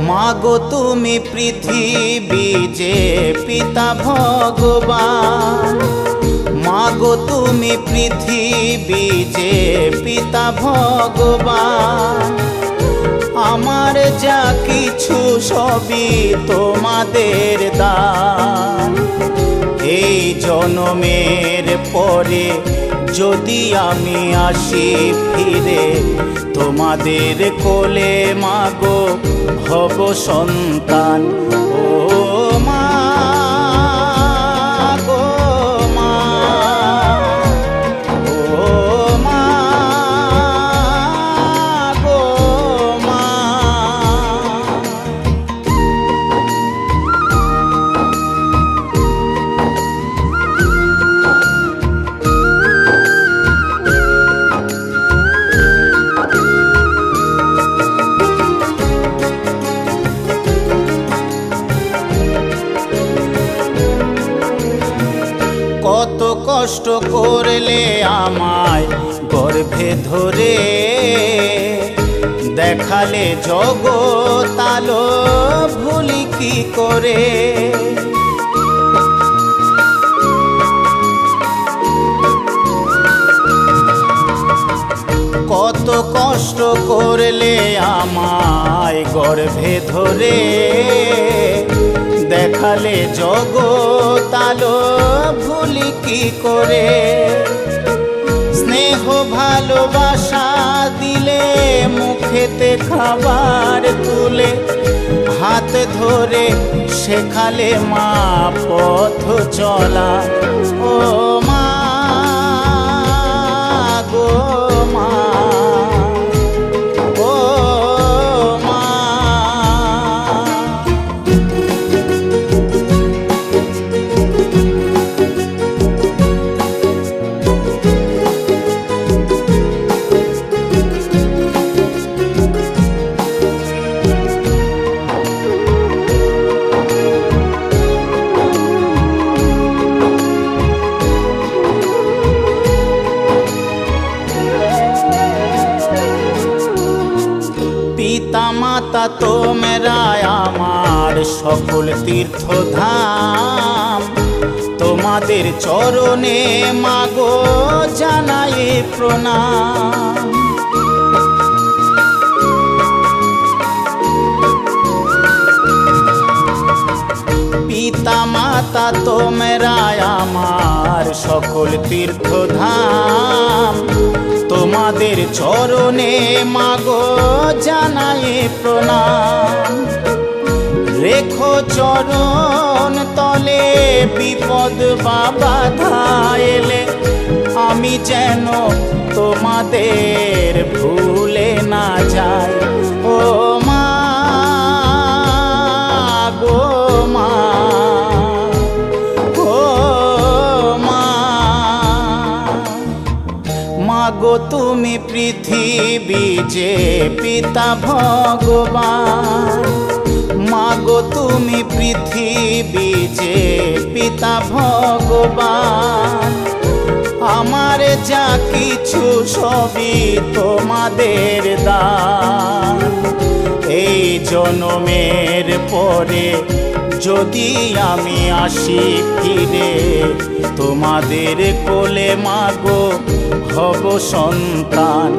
মাগো তুমি পৃথিবী যে পিতা ভগবান, মাগো তুমি পৃথিবী যে পিতা ভগবান, আমার যা কিছু সবই তোমাদের দান। এই জনমের পরে যদি আমি আসি ফিরে, তোমাদের কোলে মাগো হব সন্তান। ও মা গো মা, ও মা গো মা। কত কষ্ট করলে আমায় গর্ভে ধরে, দেখালে জগৎ আলো ভুলি কি করে। কত কষ্ট করলে আমায় গর্ভে ধরে, দেখালে জগৎ আলো ভুলি কি করে। স্নেহ ভালোবাসা দিলে মুখেতে খাবার তুলে, হাত ধরে শেখালে মা পথ চলা। ও মা গো মা, ও মা। পিতা মাতা তোমরা আমার সকল তীর্থধাম, তোমাদের চরণে মাগো জানাই প্রণাম। পিতা মাতা তোমরা আমার সকল তীর্থধাম, তোমাদের চরণে মাগো জানাই প্রণাম। রেখো চরণ তলে বিপদ বা বাধা এলে, আমি যেন তোমাদের ভুলে না যাই। ও মা গো মা, ও মা। মাগো তুমি পৃথিবী যে পিতা ভগবান, মাগো তুমি পৃথিবী যে পিতা ভগবান, আমার যা কিছু সবই তোমাদের দান। এই জনমের পরে যদি আমি আসি ফিরে, তোমাদের কোলে মাগো হব সন্তান।